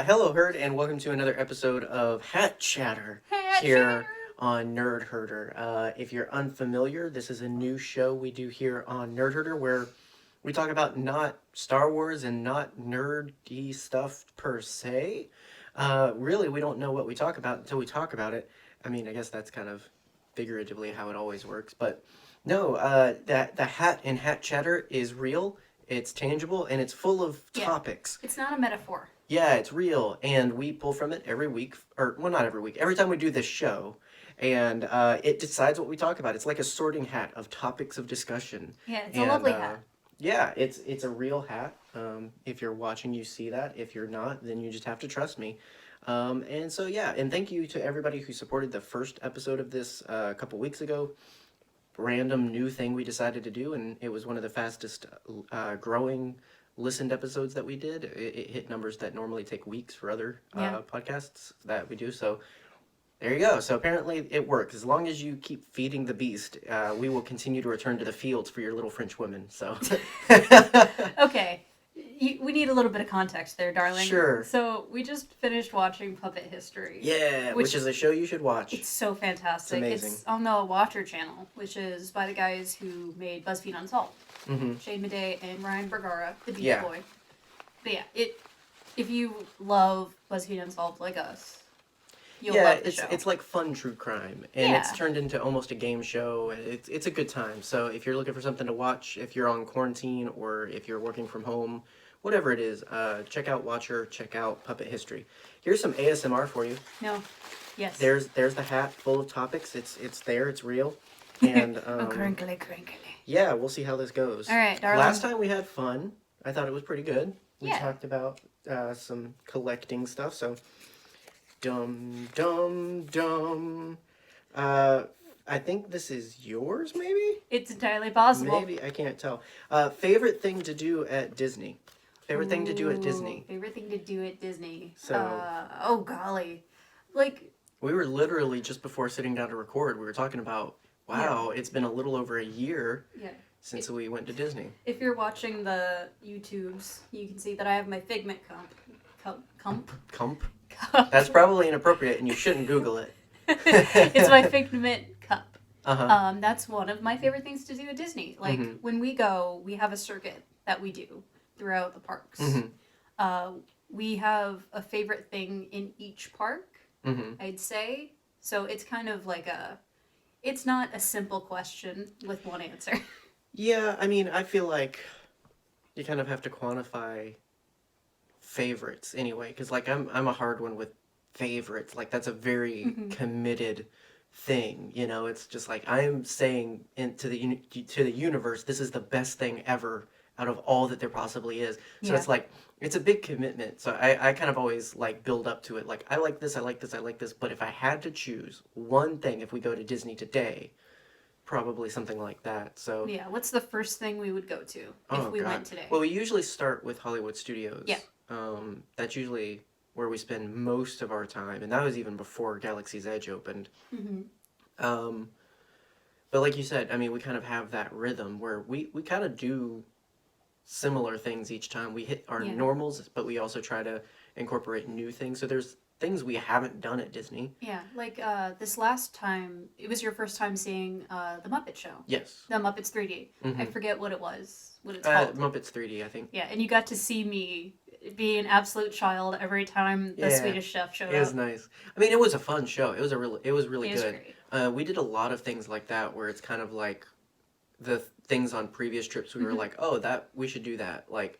Hello, Herd, and welcome to another episode of Hat Chatter here on Nerd Herder. If you're unfamiliar, this is a new show we do here on Nerd Herder where we talk about not Star Wars and not nerdy stuff per se. Really, we don't know what we talk about until we talk about it. I mean, I guess that's kind of figuratively how it always works, but no, that the hat in Hat Chatter is real. It's tangible and it's full of topics. It's not a metaphor. Yeah, it's real, and we pull from it every week, or well, not every week. Every time we do this show, and it decides what we talk about. It's like a sorting hat of topics of discussion. Yeah, it's a lovely hat. Yeah, it's a real hat. If you're watching, you see that. If you're not, then you just have to trust me. And so yeah, and thank you to everybody who supported the first episode of this a couple weeks ago. Random new thing we decided to do, and it was one of the fastest growing listened episodes that we did. It hit numbers that normally take weeks for other podcasts that we do. So there you go. So apparently it works. As long as you keep feeding the beast, we will continue to return to the fields for your little French women. So Okay. We need a little bit of context there, darling. Sure. So we just finished watching Puppet History. Yeah, which is a show you should watch. It's so fantastic. It's amazing. It's on the Watcher channel, which is by the guys who made BuzzFeed Unsolved. Mm-hmm. Shane Madej and Ryan Bergara, the Beach Boy. But yeah, if you love BuzzFeed Unsolved like us, you'll love the show. It's like fun true crime, and it's turned into almost a game show. It's a good time. So if you're looking for something to watch, if you're on quarantine or if you're working from home, whatever it is, check out Watcher, check out Puppet History. Here's some ASMR for you. No. Yes. There's the hat full of topics. It's there. It's real. And crinkly, crinkly. Yeah, we'll see how this goes. All right, darling. Last time we had fun. I thought it was pretty good. We Yeah. talked about some collecting stuff. So, dum dum dum. I think this is yours, maybe? It's entirely possible. Maybe, I can't tell. Favorite thing to do at Disney? Favorite thing to do at Disney? Favorite thing to do at Disney? So, oh golly. Like, we were literally, just before sitting down to record, we were talking about, wow, it's been a little over a year since we went to Disney. If you're watching the YouTubes, you can see that I have my Figment Cump. That's probably inappropriate and you shouldn't Google it. It's my Figment cup. Uh-huh. That's one of my favorite things to do at Disney. Like, when we go, we have a circuit that we do throughout the parks. Mm-hmm. We have a favorite thing in each park, Mm-hmm. I'd say. So it's kind of like it's not a simple question with one answer. Yeah, I mean, I feel like you kind of have to quantify favorites anyway, because like I'm a hard one with favorites. Like that's a very committed thing, you know. It's just like I'm saying to the universe, this is the best thing ever out of all that there possibly is. So it's like it's a big commitment. So I kind of always like build up to it. Like I like this, I like this, I like this. But if I had to choose one thing, if we go to Disney today, probably something like that. So yeah, what's the first thing we would go to if we went today? Well, we usually start with Hollywood Studios. Yeah. That's usually where we spend most of our time, and that was even before Galaxy's Edge opened. Mm-hmm. But like you said, I mean, we kind of have that rhythm where we kind of do similar things each time. We hit our normals, but we also try to incorporate new things. So there's things we haven't done at Disney. Yeah, like this last time, it was your first time seeing the Muppet Show. Yes. The Muppets 3D. Mm-hmm. I forget what it's called. Muppets 3D, I think. Yeah, and you got to see me be an absolute child every time the Swedish Chef showed up. It was nice. I mean, it was a fun show. It was really it was good. Great. We did a lot of things like that where it's kind of like the things on previous trips we were like, oh, that we should do that. Like,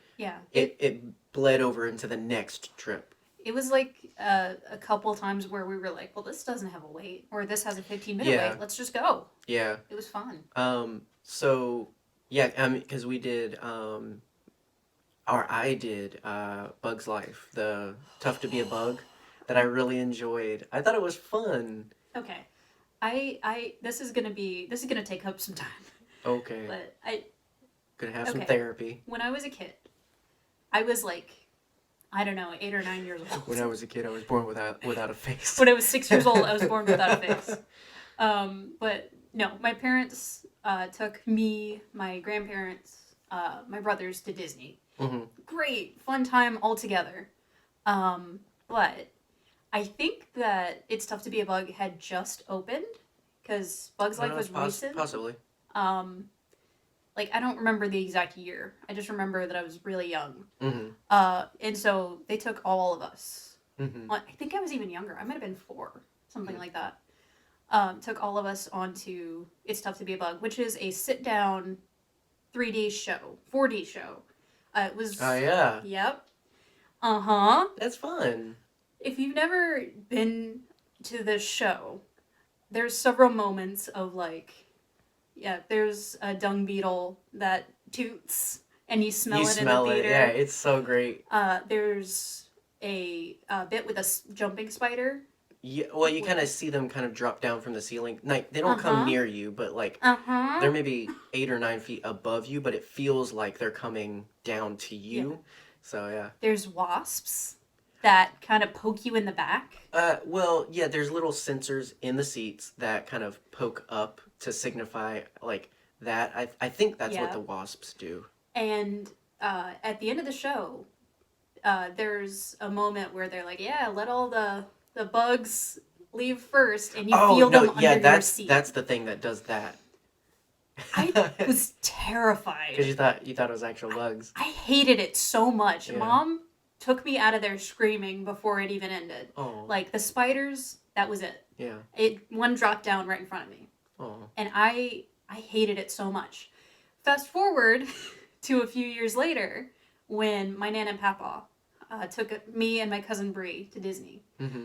it bled over into the next trip. It was like a couple times where we were like, well, this doesn't have a wait, or this has a 15-minute wait. Let's just go. Yeah. It was fun. So, yeah, because we did, I did Bug's Life, the Tough to Be a Bug, that I really enjoyed. I thought it was fun. Okay. This is gonna take up some time. Okay. But Gonna have some Okay. therapy. When I was a kid, I was like, I don't know, 8 or 9 years old. When I was a kid, I was born without a face. When I was 6 years old, I was born without a face. But no, my parents took me, my grandparents, my brothers to Disney. Mm-hmm. Great, fun time all together. But I think that It's Tough to Be a Bug had just opened because Bugs Life was recent. Possibly. Like, I don't remember the exact year. I just remember that I was really young. Mm-hmm. And so they took all of us. Mm-hmm. I think I was even younger. I might have been 4, something like that. Took all of us onto It's Tough to Be a Bug, which is a sit-down 3D show, 4D show. It was... Oh, yeah. Yep. Uh-huh. That's fun. If you've never been to this show, there's several moments of, like... Yeah, there's a dung beetle that toots, and you smell it in the theater. Yeah, it's so great. There's a bit with a jumping spider. Yeah, well, you kind of see them kind of drop down from the ceiling. Like, they don't come near you, but, like, they're maybe 8 or 9 feet above you, but it feels like they're coming down to you. Yeah. So, yeah. There's wasps that kind of poke you in the back. Well, yeah, there's little sensors in the seats that kind of poke up to signify, like, that. I think that's what the wasps do. And at the end of the show, there's a moment where they're like, yeah, let all the bugs leave first, and you feel them under your seat. That's the thing that does that. I was terrified. Because you thought it was actual bugs. I hated it so much. Yeah. Mom took me out of there screaming before it even ended. Oh. Like, the spiders, that was it. Yeah. One dropped down right in front of me. Oh. And I hated it so much. Fast forward to a few years later, when my Nan and Papa took me and my cousin Bree to Disney. Mm-hmm.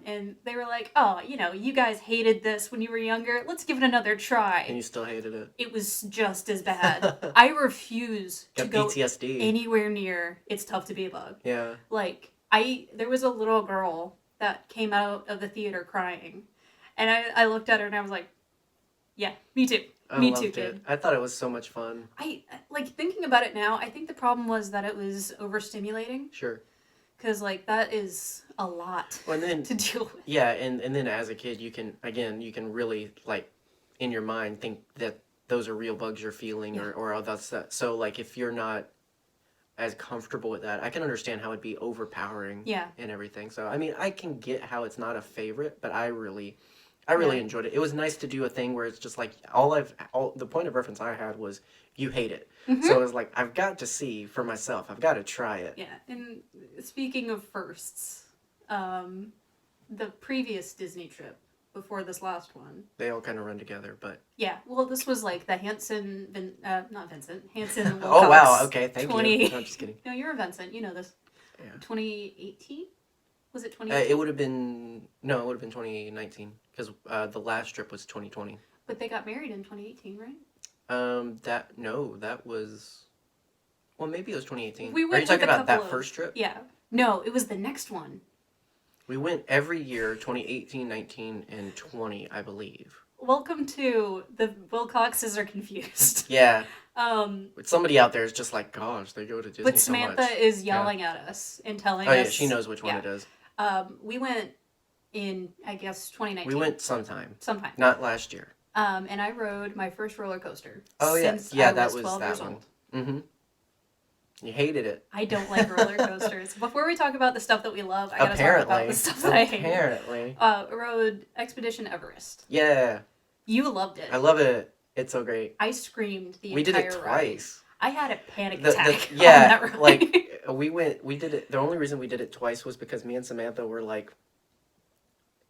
And they were like, oh, you guys hated this when you were younger. Let's give it another try. And you still hated it. It was just as bad. I refuse to go PTSD. anywhere near It's Tough to Be a Bug. Yeah. Like, there was a little girl that came out of the theater crying. And I looked at her and I was like, yeah, me too. Me too, kid. I thought it was so much fun. Like, thinking about it now, I think the problem was that it was overstimulating. Sure. Because, like, that is a lot to deal with. Yeah, and then as a kid, you can really, like, in your mind, think that those are real bugs you're feeling, or that's that. So, like, if you're not as comfortable with that, I can understand how it'd be overpowering and everything. So, I mean, I can get how it's not a favorite, but I really enjoyed it. It was nice to do a thing where it's just like, the point of reference I had was, you hate it. Mm-hmm. So it was like, I've got to see for myself. I've got to try it. Yeah, and speaking of firsts, the previous Disney trip, before this last one. They all kind of run together, but... Yeah, well, this was like the Hanson and Wilcox. Oh, wow, okay, thank you. No, I'm just kidding. No, you're a Vincent, you know this. Yeah. 2018? Was it 2018? It would have been 2019, because the last trip was 2020. But they got married in 2018, right? That was... Well, maybe it was 2018. We went Are you talking about that first trip? Yeah. No, it was the next one. We went every year, 2018, 19, and 20, I believe. Welcome to the Wilcoxes are confused. Yeah. Somebody out there is just like, gosh, they go to Disney but Samantha is yelling at us and telling us. Oh, yeah, she knows which one it is. We went in, I guess, 2019. We went sometime. Not last year. And I rode my first roller coaster. Oh, yeah. Since I was 12 that years one. old. Mm-hmm. You hated it. I don't like roller coasters. Before we talk about the stuff that we love, I gotta talk about the stuff that I hate. Apparently. Rode Expedition Everest. Yeah. You loved it. I love it. It's so great. I screamed the entire ride. We did it twice. I had a panic attack on yeah, that ride. like, we did it, the only reason we did it twice was because me and Samantha were like,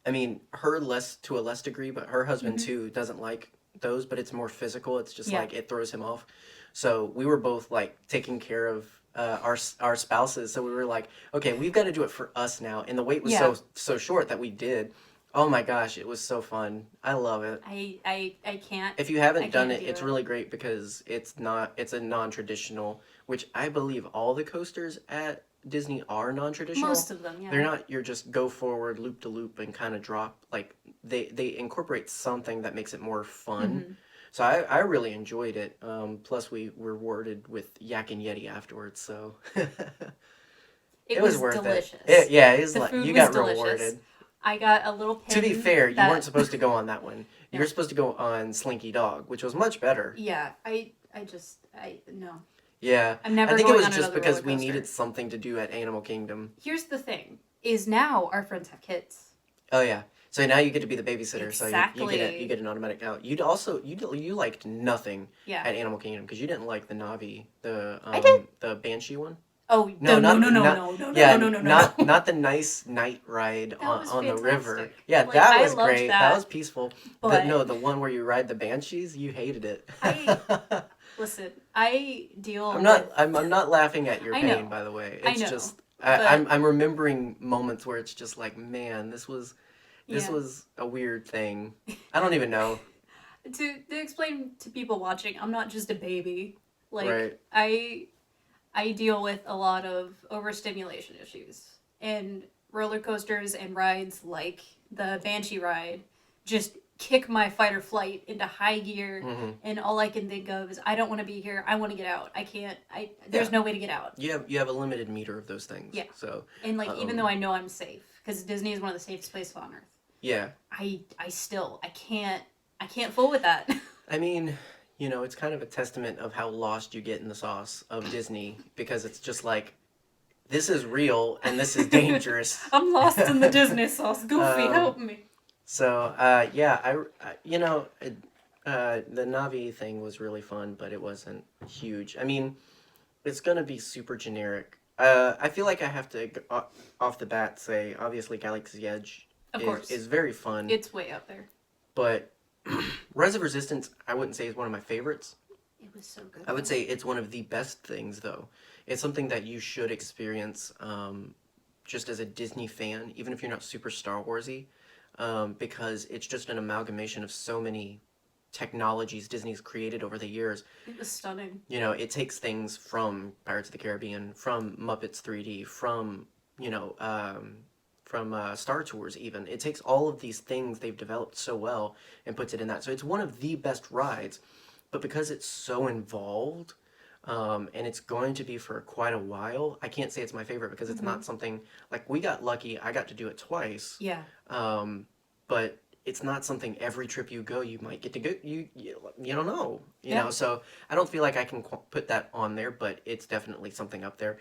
I mean, her to a less degree, but her husband too doesn't like those, but it's more physical. It's just like, it throws him off. So we were both like taking care of our spouses. So we were like, okay, we've got to do it for us now. And the wait was so short that we did. Oh my gosh, it was so fun. I love it. I can't. If you haven't done it, it's really great because it's a non-traditional, which I believe all the coasters at Disney are non-traditional. Most of them, yeah. They're not your just go forward loop to loop and kind of drop. Like they incorporate something that makes it more fun. So I really enjoyed it. Plus, we were rewarded with Yak and Yeti afterwards, so It it was was worth it. delicious. Yeah, it was The like food you was got delicious. rewarded. I got a little pin. To be fair, you weren't that supposed to go on that one. You No. were supposed to go on Slinky Dog, which was much better. Yeah, I no. Yeah, I'm never I think it going was on just another because roller we coaster. needed something to do at Animal Kingdom. Here's the thing: is now our friends have kids. Oh yeah, so now you get to be the babysitter. Exactly. So you get an automatic out. You'd also you liked nothing Yeah. at Animal Kingdom because you didn't like the Navi, I did. the Banshee one. Oh No, no not no no not no no yeah, no no no not no. not the nice night ride That was on the river. fantastic. Yeah, Like, that I was loved great. that. That was peaceful. But No, the one where you ride the banshees, you hated it. listen, I deal I'm with. not I'm not laughing at your I pain, know. by the way. I It's know. just But I'm remembering moments where it's just like, man, this yeah. was a weird thing. I don't even know. To explain to people watching, I'm not just a baby. Like Right. I deal with a lot of overstimulation issues, and roller coasters and rides like the Banshee ride just kick my fight or flight into high gear, Hmm. and all I can think of is I don't want to be here. I want to get out. I can't. There's Yeah. no way to get out. You have a limited meter of those things. Yeah. So And like even though um, I know I'm safe because Disney is one of the safest places on earth, yeah. I still I can't fool with that. I mean, you know, it's kind of a testament of how lost you get in the sauce of Disney because it's just like this is real and this is dangerous. I'm lost in the Disney sauce. Goofy, Um, help me. So, yeah, you know, the Navi thing was really fun, but it wasn't huge. I mean, it's gonna be super generic. I feel like I have to off the bat say, obviously, Galaxy's Edge Of course. is very fun, It's way up there. but Res of Resistance, I wouldn't say is one of my favorites. It was so good. I would say it's one of the best things, though. It's something that you should experience, just as a Disney fan, even if you're not super Star Warsy. Because it's just an amalgamation of so many technologies Disney's created over the years. It was stunning. You know, it takes things from Pirates of the Caribbean, from Muppets 3D, from, you know, from Star Tours even. It takes all of these things they've developed so well and puts it in that. So it's one of the best rides, but because it's so involved, and it's going to be for quite a while, I can't say it's my favorite because it's not something, like we got lucky, I got to do it twice. Yeah. But it's not something every trip you go you might get to go. You don't know, you Yeah. know. So I don't feel like I can put that on there, but it's definitely something up there.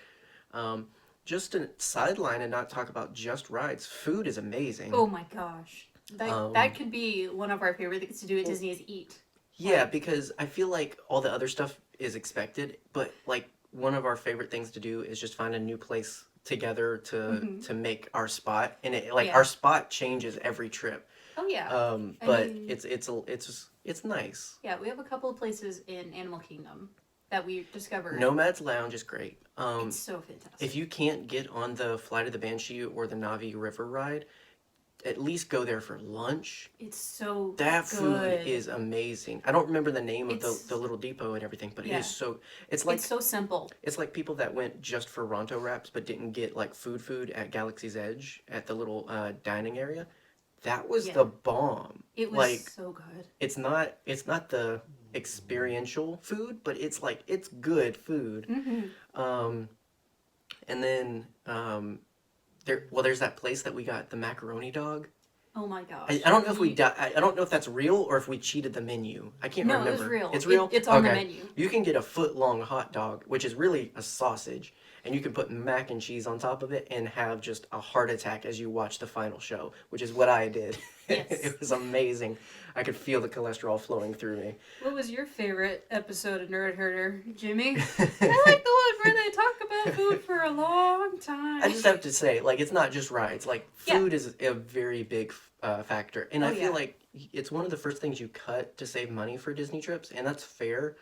Just to sideline and not talk about just rides. Food is amazing. Oh my gosh. That Um, that could be one of our favorite things to do at Disney is eat. Yeah, because I feel like all the other stuff is expected, but like one of our favorite things to do is just find a new place together to make our spot, and it like Yeah. our spot changes every trip. Oh yeah. I But mean- it's nice. Yeah, we have a couple of places in Animal Kingdom that we discovered. Nomad's Lounge is great. It's so fantastic. If you can't get on the Flight of the Banshee or the Navi River ride, at least go there for lunch. It's so That good. food is amazing. I don't remember the name of It's- the little depot and everything, but Yeah. it is so. It's like it's so simple. it's like people that went just for Ronto wraps but didn't get like food at Galaxy's Edge at the little dining area. That was Yeah. the bomb. It was like so good. it's not the experiential food, but it's like it's good food. And then there's that place that we got the macaroni dog. Oh my gosh. I don't know if I don't know if that's real or if we cheated the menu. I can't No, remember. it was real. It's real. It's on the Okay. menu. You can get a foot-long hot dog, which is really a sausage, and you can put mac and cheese on top of it and have just a heart attack as you watch the final show, which is what I did. Yes. It was amazing. I could feel the cholesterol flowing through me. What was your favorite episode of Nerd Herder, Jimmy? I like the one where they talk about food for a long time. I just have to say, like, it's not just rides. Like, Yeah. food is a very big factor. And Oh, I feel yeah. like it's one of the first things you cut to save money for Disney trips, and that's fair.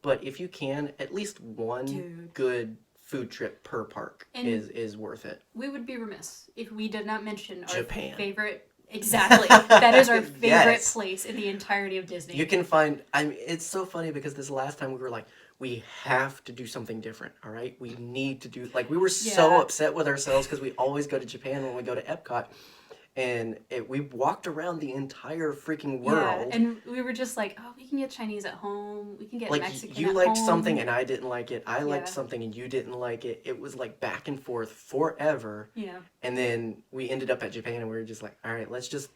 But if you can, at least one Dude. good food trip per park And- is worth it. We would be remiss if we did not mention our Japan. favorite. Exactly. That is our favorite Yes. place in the entirety of Disney. You can find, I mean, it's so funny because this last time we were like, we have to do something different, all right? We need to do, like, we were so Yeah. upset with ourselves because we always go to Japan when we go to Epcot. and we walked around the entire freaking Yeah, world. and we were just like, oh, we can get Chinese at home. We can get Like Mexican you at liked home. something and I didn't like it. I liked Yeah. something and you didn't like it. It was like back and forth forever. Yeah. And then we ended up at Japan and we were just like, all right, let's just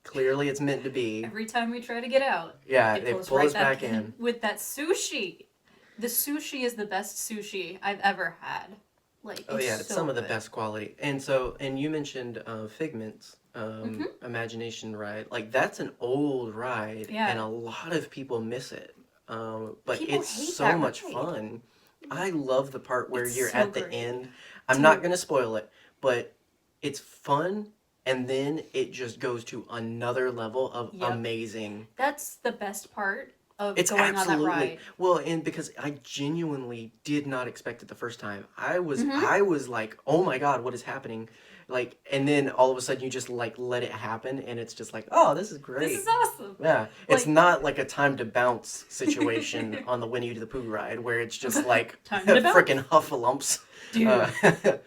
clearly it's meant to be. Every time we try to get out, Yeah, they pull us back in. with that sushi. The sushi is the best sushi I've ever had. Like, Oh yeah, it's so some of the good. best quality. And you mentioned Figment's Imagination ride. Like that's an old ride, Yeah. and a lot of people miss it. But People it's hate so that much ride. fun. I love the part where It's you're so at the great. end. I'm not Dude. gonna spoil it, but it's fun, and then it just goes to another level of Yep. amazing. That's the best part of It's going absolutely on that ride. well, and because I genuinely did not expect it the first time. I was Mm-hmm. like, oh my god, what is happening? Like, and then all of a sudden you just like let it happen, and it's just like, oh, this is great. This is awesome. Yeah, it's Like- not like a time to bounce situation on the Winnie the Pooh ride where it's just like Time to bounce. freaking Huffalumps. Dude.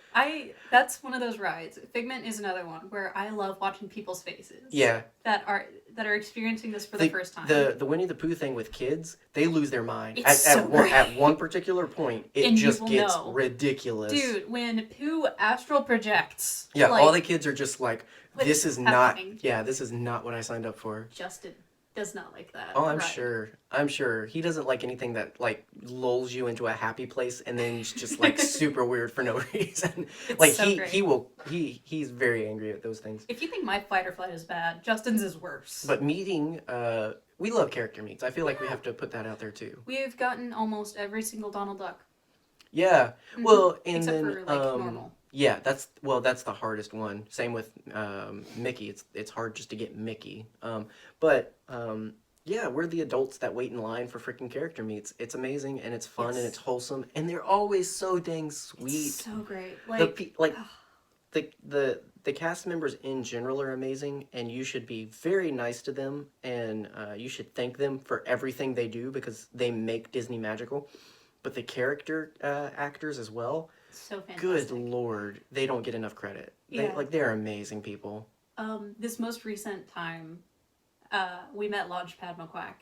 That's one of those rides. Figment is another one where I love watching people's faces. Yeah. That are experiencing this for the first time. The Winnie the Pooh thing with kids, they lose their mind. It's so great. At one particular point, it And you just will gets know. ridiculous. Dude, when Pooh astral projects. Yeah, like, all the kids are just like, what this is is happening? not. Yeah, this is not what I signed up for. Justin does not like that. Oh, I'm ride. sure. I'm sure he doesn't like anything that like lulls you into a happy place and then it's just like super weird for no reason. It's Like so great. he's very angry at those things. If you think my fight or flight is bad, Justin's is worse. But meeting, we love character meets. I feel like we have to put that out there too. We've gotten almost every single Donald Duck. Yeah. Well, and Except then for, like, normal. Yeah, that's the hardest one. Same with Mickey. It's hard just to get Mickey. Yeah, we're the adults that wait in line for freaking character meets. It's amazing and it's fun and it's wholesome and they're always so dang sweet. It's so great. Like, The cast members in general are amazing, and you should be very nice to them, and you should thank them for everything they do because they make Disney magical. But the character actors as well, so fantastic. good lord, they don't get enough credit. Yeah. They're amazing people. This most recent time, we met Launchpad McQuack.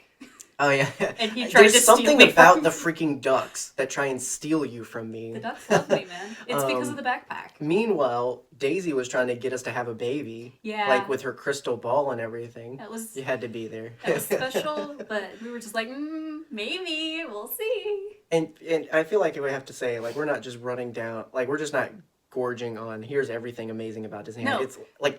Oh yeah, And he tried there's to steal something me about from- the freaking ducks that try and steal you from me. The ducks love me, man. It's because of the backpack. Meanwhile, Daisy was trying to get us to have a baby. Yeah. Like with her crystal ball and everything. That was You had to be there. that was special, but we were just like, maybe we'll see. And I feel like we have to say, like, we're not just running down, like, we're just not gorging on here's everything amazing about Disney. No. It's like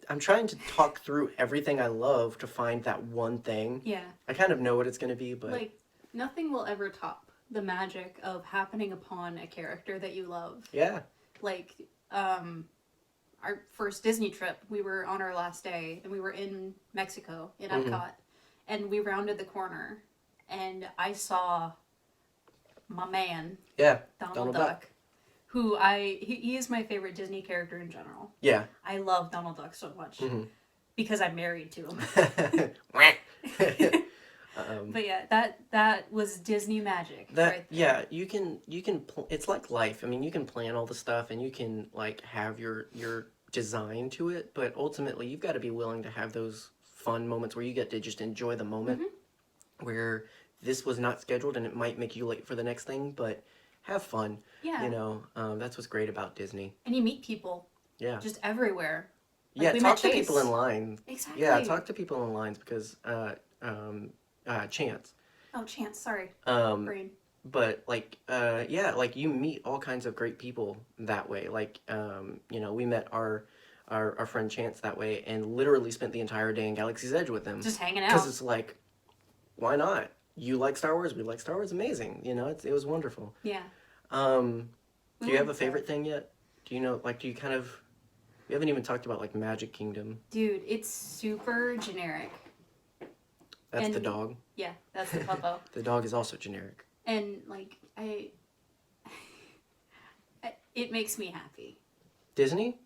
I'm trying to talk through everything I love to find that one thing. Yeah. I kind of know what it's going to be, but Like, nothing will ever top the magic of happening upon a character that you love. yeah. Like, our first Disney trip, we were on our last day, and we were in Mexico, in Epcot, and we rounded the corner, and I saw my man, Yeah. Donald Duck, who he is my favorite Disney character in general. Yeah. I love Donald Duck so much because I'm married to him. But yeah, that was Disney magic. That right there. yeah, you can it's like life. I mean, you can plan all the stuff and you can like have your design to it, but ultimately you've got to be willing to have those fun moments where you get to just enjoy the moment where this was not scheduled and it might make you late for the next thing, but have fun. Yeah. You know, that's what's great about Disney. And you meet people Yeah. just everywhere. Like, Yeah, we talk met to Chase. people in line. Exactly. Yeah, talk to people in lines because Chance. Oh, Chance, sorry. Um, Brain. but like yeah, like you meet all kinds of great people that way. Like you know, we met our friend Chance that way and literally spent the entire day in Galaxy's Edge with him. Just hanging Because out. it's like, why not? You like Star Wars, we like Star Wars, amazing. You know, it was wonderful. Yeah. Do you have a went favorite thing yet? Do you know, like, do you kind of, we haven't even talked about like Magic Kingdom. Dude, it's super generic. That's the And- dog. Yeah, that's the puppo. The dog is also generic. And like it makes me happy. Disney?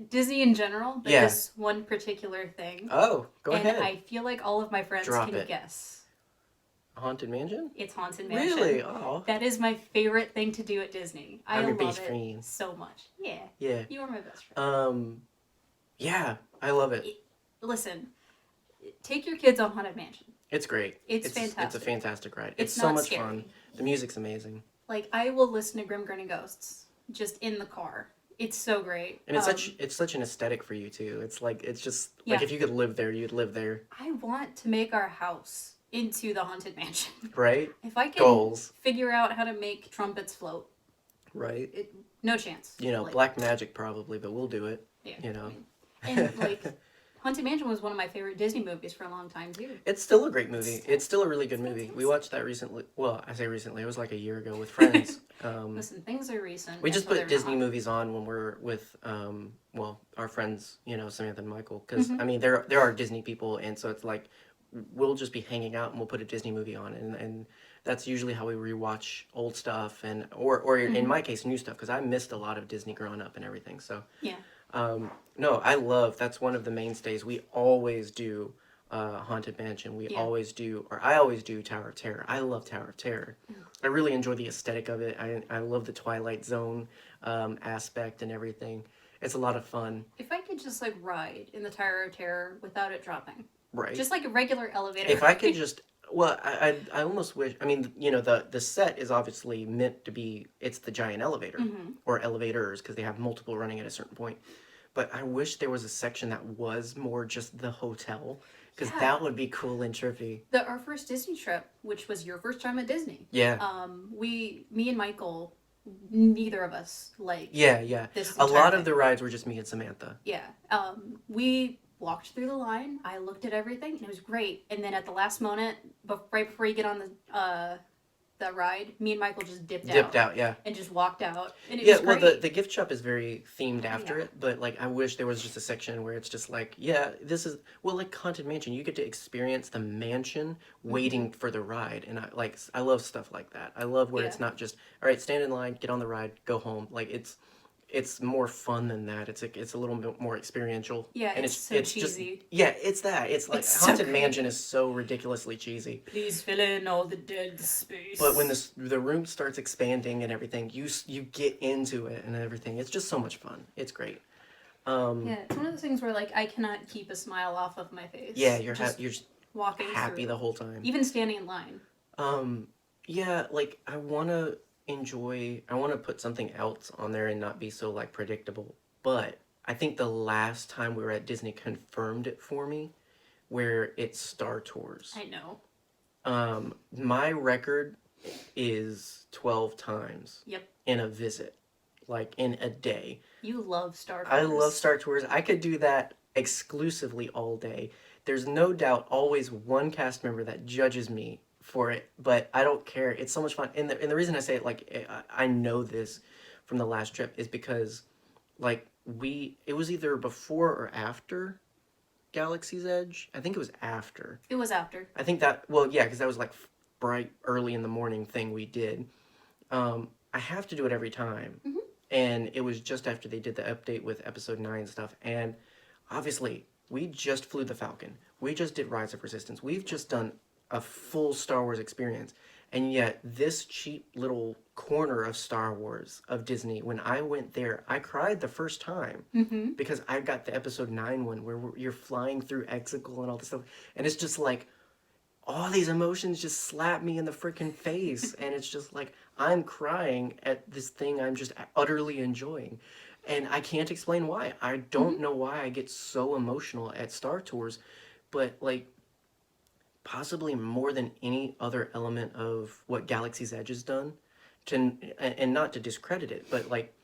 Disney in general, but Yeah. this one particular thing. Oh, go and ahead. I feel like all of my friends Drop can it. guess. Haunted Mansion? It's Haunted Mansion. Really? Oh. That is my favorite thing to do at Disney. I I'm your love best it friend. so much. Yeah. Yeah. You are my best friend. Yeah, I love it. Listen, take your kids on Haunted Mansion. It's great. It's It's a fantastic. fantastic ride. It's It's so not much fun. scary. The music's amazing. Like, I will listen to Grim Grinning Ghosts just in the car. It's so great. And it's such an aesthetic for you too. It's like it's just like Yeah. if you could live there, you'd live there, I want to make our house into the Haunted Mansion. right? If I can Goals, figure out how to make trumpets float, right? no chance. You know, Like, black magic probably, but we'll do it. yeah. You know. And like, Haunted Mansion was one of my favorite Disney movies for a long time too. It's still a great movie. It's still a really good movie. We watched that recently. Well, I say recently. It was like a year ago with friends. Listen, things are recent. We just until put they're Disney not. movies on when we're with, well, our friends, you know, Samantha and Michael. Because, Mm-hmm. I mean, there are Disney people, and so it's like, we'll just be hanging out and we'll put a Disney movie on. And that's usually how we rewatch old stuff, and or in Mm-hmm. my case, new stuff, because I missed a lot of Disney growing up and everything. So, Yeah. no, I love, that's one of the mainstays. We always do Haunted Mansion. We Yeah. always do, or I always do Tower of Terror. I love Tower of Terror. I really enjoy the aesthetic of it. I love the Twilight Zone aspect and everything. It's a lot of fun, If I could just like ride in the Tower of Terror without it dropping, right? just like a regular elevator. If I could just, well, I almost wish, I mean, you know, the set is obviously meant to be, it's the giant elevator, Mm-hmm. or elevators, because they have multiple running at a certain point. But I wish there was a section that was more just the hotel, because Yeah. that would be cool and trippy. Our first Disney trip, which was your first time at Disney. Yeah. Me and Michael, neither of us like Yeah. this. A entire lot thing. of the rides were just me and Samantha. Yeah. We walked through the line. I looked at everything, and it was great. And then at the last moment, right before you get on the ride, me and Michael just Dipped out, yeah. and just walked out, and it Yeah, was well, great. the gift shop is very themed after Yeah. it, but like I wish there was just a section where it's just like, yeah, this is well, like Haunted Mansion. You get to experience the mansion waiting for the ride, and I love stuff like that. I love where Yeah. it's not just all right, stand in line, get on the ride, go home. Like it's more fun than that. It's a little bit more experiential. Yeah, and it's so just cheesy. yeah, it's that. It's like It's so Haunted great. Mansion is so ridiculously cheesy. Please fill in all the dead space. But when the room starts expanding and everything, you get into it and everything. It's just so much fun. It's great. Yeah, it's one of those things where like I cannot keep a smile off of my face. Yeah, you're just just walking happy through. the whole time. Even standing in line. Yeah, like I want to put something else on there and not be so like predictable. But I think the last time we were at Disney confirmed it for me, where it's Star Tours. I know. My record is 12 times Yep. in a visit, like in a day. You love Star Tours. I love Star Tours. I could do that exclusively all day. There's no doubt always one cast member that judges me for it, but I don't care. It's so much fun. And the reason I say it, like, I know this from the last trip is because, like, it was either before or after Galaxy's Edge. I think it was after. It was after. I think that, well, yeah, because that was like bright early in the morning thing we did. I have to do it every time. Mm-hmm. And it was just after they did the update with episode 9 stuff. And obviously, we just flew the Falcon. We just did Rise of Resistance. We've just done a full Star Wars experience. And yet, this cheap little corner of Star Wars, of Disney, when I went there, I cried the first time. Mm-hmm. Because I got the episode 9 one where you're flying through Exegol and all this stuff. And it's just like, all these emotions just slap me in the freaking face. And it's just like, I'm crying at this thing I'm just utterly enjoying. And I can't explain why. I don't know why I get so emotional at Star Tours. But, like, possibly more than any other element of what Galaxy's Edge has done, and not to discredit it, but, like,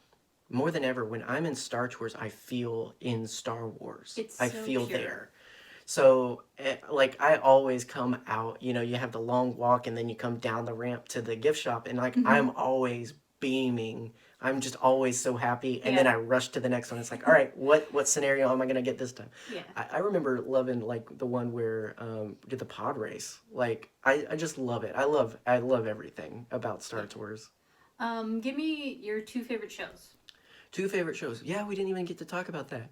more than ever, when I'm in Star Tours, I feel in Star Wars. I so feel pure. there. So, like, I always come out, you know, you have the long walk and then you come down the ramp to the gift shop and, like, I'm always beaming. I'm just always so happy. And then Yeah. I rush to the next one. It's like, all right, what scenario am I going to get this time? Yeah. I remember loving, like, the one where did the pod race. Like, I just love it. I love everything about Star Tours. Give me your 2 favorite shows. 2 favorite shows. Yeah, we didn't even get to talk about that.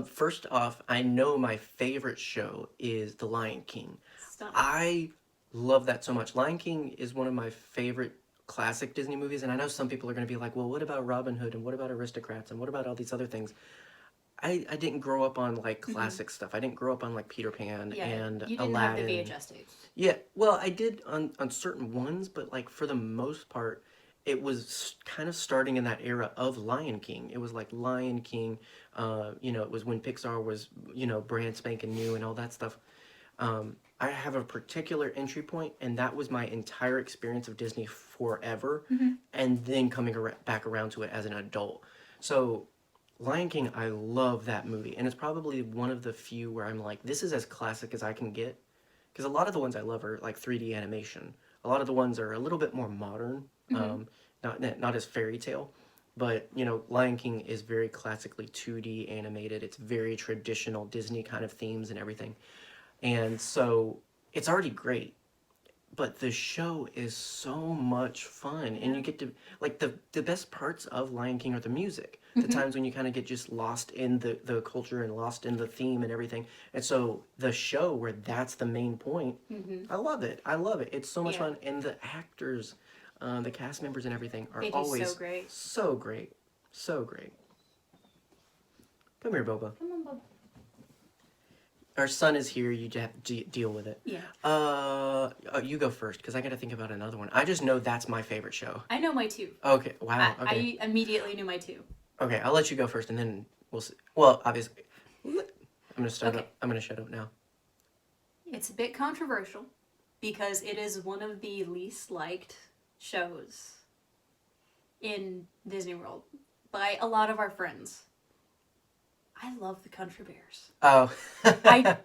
First off, I know my favorite show is The Lion King. Stunning. I love that so much. Lion King is one of my favorite classic Disney movies, and I know some people are going to be like, well, what about Robin Hood, and what about Aristocrats, and what about all these other things? I didn't grow up on like classic stuff. I didn't grow up on like Peter Pan Yeah, and you didn't have the Aladdin. VHS tapes. Yeah, well, I did on certain ones, but like for the most part, it was kind of starting in that era of Lion King. It was like Lion King. It was when Pixar was brand spanking new and all that stuff. I have a particular entry point, and that was my entire experience of Disney forever, and then coming back around to it as an adult. So, Lion King, I love that movie, and it's probably one of the few where I'm like, this is as classic as I can get. Because a lot of the ones I love are like 3D animation. A lot of the ones are a little bit more modern, not as fairy tale. But Lion King is very classically 2D animated. It's very traditional Disney kind of themes and everything. And so it's already great, but the show is so much fun, and you get to like the best parts of Lion King are the music. The times when you kind of get just lost in the culture and lost in the theme and everything. And so the show where that's the main point, I love it. I love it. It's so much fun, and the actors, the cast members and everything are They do always so great. so great, so great. Come here, Boba. Come on, Bob. Our son is here. You have to deal with it. Yeah. You go first because I got to think about another one. I just know that's my favorite show. I know my two. Okay. Wow. Okay. I immediately knew my two. Okay. I'll let you go first, and then we'll see. Well, obviously, I'm gonna start Okay. up. I'm gonna shut up now. It's a bit controversial because it is one of the least liked shows in Disney World by a lot of our friends. I love the Country Bears. Oh. I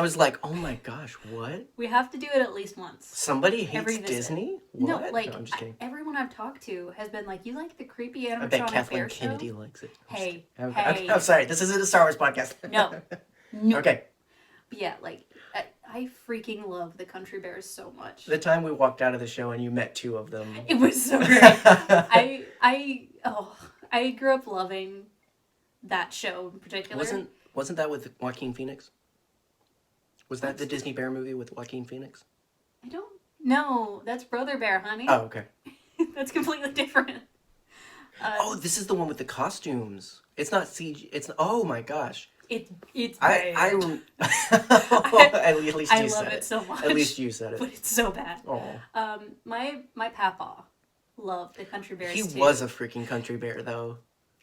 was like, oh my gosh, what? we have to do it at least once. Somebody hates Every visit. Disney? No, What? like I'm just kidding. everyone I've talked to has been like, "You like the creepy I bet animatronic Kathleen bear Kennedy show?" likes it. Hey, Okay. hey. I'm sorry. This isn't a Star Wars podcast. No, no. Okay. But yeah, like I freaking love the Country Bears so much. The time we walked out of the show and you met two of them. It was so great. I grew up loving that show in particular. Wasn't that with Joaquin Phoenix? Was that the Disney Bear movie with Joaquin Phoenix? I don't know. That's Brother Bear, honey. Oh, okay. That's completely different. Oh, this is the one with the costumes. It's not CG. Oh my gosh. It's I bad. at least I you love said it so much. At least you said it. But it's so bad. Oh. My papa loved the Country Bears He too. was a freaking country bear though.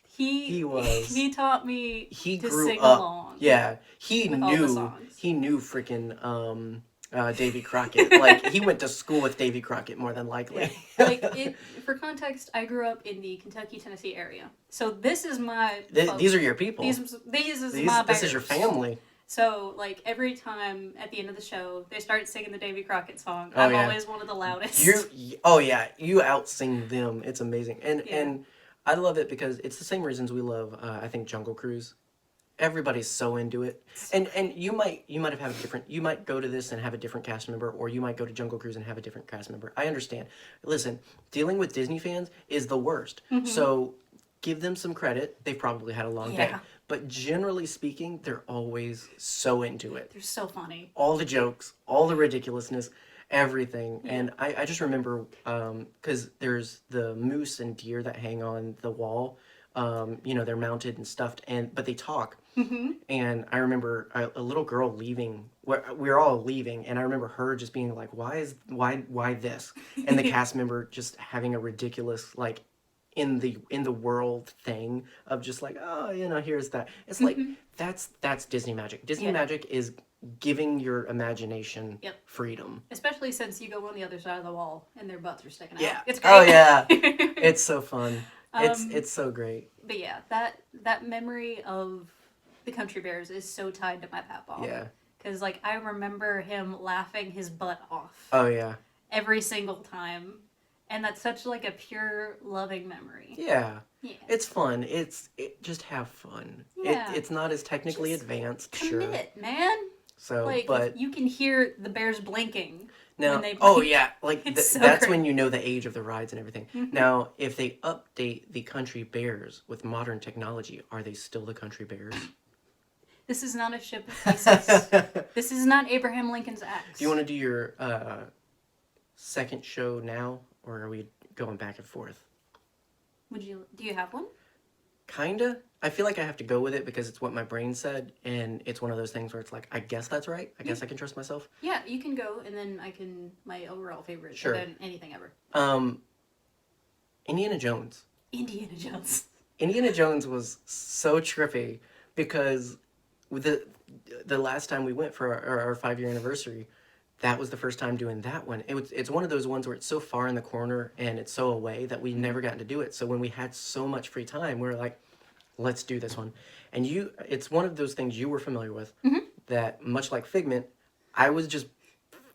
He was. He taught me He to grew sing up. along. Yeah. He with all the knew songs. he knew freaking Davy Crockett. Like he went to school with Davy Crockett more than likely. For context, I grew up in the Kentucky, Tennessee area. So this is my These are your people. These is my This is your bears. family. So, like, every time at the end of the show, they start singing the Davy Crockett song. Oh, I'm yeah. always one of the loudest. You out-sing them. It's amazing. And Yeah. and I love it because it's the same reasons we love, I think, Jungle Cruise. Everybody's so into it. And you might have had a different, you might go to this and have a different cast member, or you might go to Jungle Cruise and have a different cast member. I understand. Listen, dealing with Disney fans is the worst. So give them some credit. They've probably had a long day. Yeah. But generally speaking, they're always so into it. They're so funny. All the jokes, all the ridiculousness, everything. And I just remember, because there's the moose and deer that hang on the wall. They're mounted and stuffed, but they talk. And I remember a little girl leaving. We're all leaving, and I remember her just being like, why this? And the cast member just having a ridiculous, like, in the world thing of just like, oh, here's that. It's like that's Disney magic. Disney magic is giving your imagination freedom. Especially since you go on the other side of the wall and their butts are sticking out. Yeah. It's great. Oh yeah. It's so fun. It's so great. But yeah, that memory of the Country Bears is so tied to my papa. Yeah. Because, like, I remember him laughing his butt off. Oh yeah. Every single time. And that's such, like, a pure, loving memory. Yeah. Yeah. It's fun. Just have fun. Yeah. It's not as technically Just advanced, Commit, sure. man. So, Like, but you can hear the bears blinking. now, when they oh blink. yeah, like It's so that's great. when you know the age of the rides and everything. Now, if they update the Country Bears with modern technology, are they still the Country Bears? This is not a ship of pieces. This is not Abraham Lincoln's axe. Do you want to do your second show now, or are we going back and forth? Do you have one? Kinda. I feel like I have to go with it because it's what my brain said, and it's one of those things where it's like, I guess that's right. I guess I can trust myself. Yeah, you can go, and then I can my overall favorite Sure. than anything ever. Indiana Jones. Indiana Jones. Indiana Jones was so trippy because with the last time we went for our 5-year anniversary, that was the first time doing that one. It's one of those ones where it's so far in the corner and it's so away that we never gotten to do it. So when we had so much free time, we were like, let's do this one. And it's one of those things you were familiar with that, much like Figment, I was just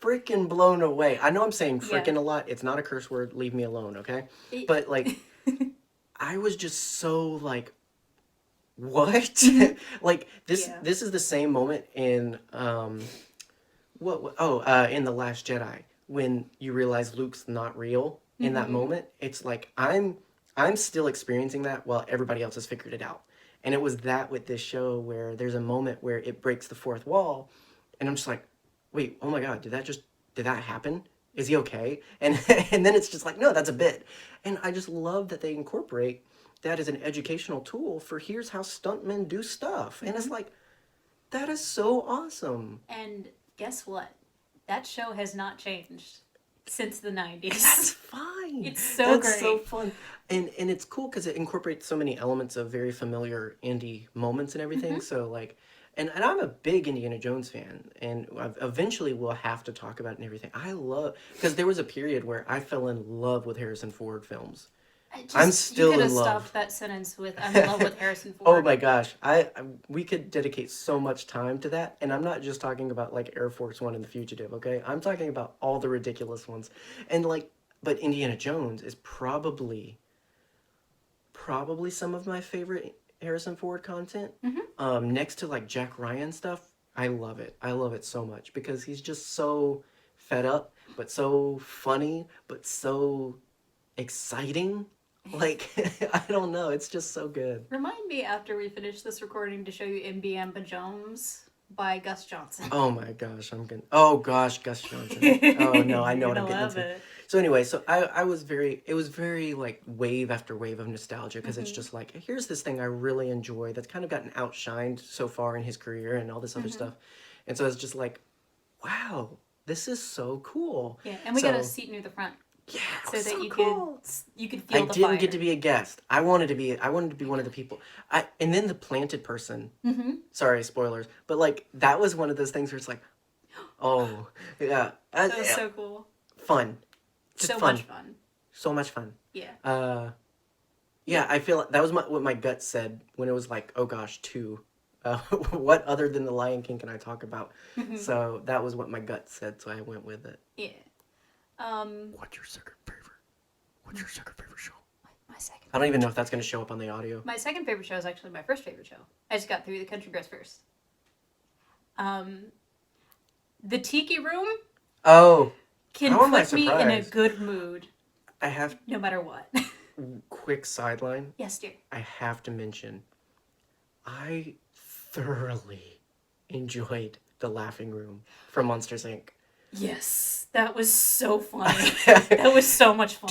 freaking blown away. I know I'm saying freaking a lot. It's not a curse word. Leave me alone, okay? But like, I was just so like, what? Like this is the same moment in in The Last Jedi, when you realize Luke's not real. In that moment, it's like I'm still experiencing that while everybody else has figured it out. And it was that with this show where there's a moment where it breaks the fourth wall, and I'm just like, wait, oh my god, did that happen? Is he okay? And and then it's just like, no, that's a bit. And I just love that they incorporate that as an educational tool for here's how stuntmen do stuff. And it's like, that is so awesome. And guess what? That show has not changed since the 90s. That's fine. It's so That's great. so fun. And it's cool because it incorporates so many elements of very familiar indie moments and everything. So like, and I'm a big Indiana Jones fan, and eventually we'll have to talk about it and everything. I love, because there was a period where I fell in love with Harrison Ford films. I'm still in love. You could in have love. stopped that sentence with "I'm in love with Harrison Ford." Oh my gosh, we could dedicate so much time to that, and I'm not just talking about like Air Force One and The Fugitive, okay? I'm talking about all the ridiculous ones, and like, but Indiana Jones is probably some of my favorite Harrison Ford content. Next to like Jack Ryan stuff, I love it. I love it so much because he's just so fed up, but so funny, but so exciting. Like, I don't know. It's just so good. Remind me after we finish this recording to show you MBM Jones by Gus Johnson. Oh my gosh, oh gosh, Gus Johnson. Oh no, I know what I'm getting into. So anyway, so it was very like wave after wave of nostalgia because it's just like, here's this thing I really enjoy that's kind of gotten outshined so far in his career and all this other stuff. And so it's just like, wow, this is so cool. Yeah, and we got a seat near the front. Yeah, so that you cool. you could feel the fire. I didn't get to be a guest. I wanted to be one of the people. And then the planted person. Sorry, spoilers, but like that was one of those things where it's like, oh yeah, that was so cool. Fun, just so fun. Much fun. So much fun. Yeah. Yeah, I feel like that was what my gut said when it was like, oh gosh, 2. What other than The Lion King can I talk about? So that was what my gut said, so I went with it. Yeah. What's your second favorite? What's your second favorite show? My second. I don't even know if that's going to show up on the audio. My second favorite show is actually my first favorite show. I just got through The Country Girls first. The Tiki Room. Oh. Can put me in a good mood. I have. No matter what. Quick sideline. Yes, dear. I have to mention, I thoroughly enjoyed The Laughing Room from Monsters, Inc. Yes, that was so funny. That was so much fun.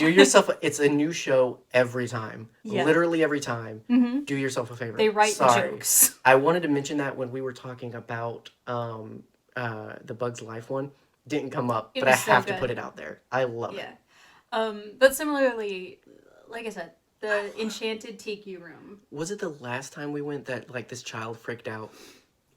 It's a new show every time. Yeah. Literally every time. Do yourself a favor. They write jokes. I wanted to mention that when we were talking about the Bugs Life one. Didn't come up, but I have to put it out there. I love it. But similarly, like I said, the Enchanted Tiki Room. Was it the last time we went that like this child freaked out?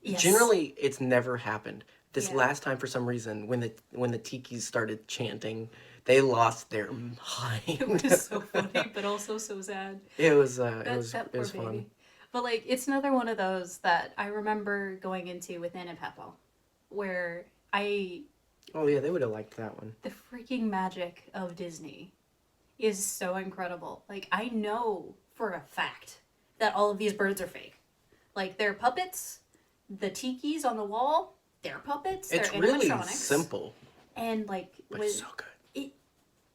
Yes. Generally, it's never happened. This last time, for some reason, when the tikis started chanting, they lost their mind. It was so funny, but also so sad. It was fun. But like, it's another one of those that I remember going into with Anna and Peppo, where Oh yeah, they would have liked that one. The freaking magic of Disney is so incredible. Like, I know for a fact that all of these birds are fake. Like, they're puppets. The tikis on the wall, they're puppets. It's they're really animatronics. simple. And like, but it's so good.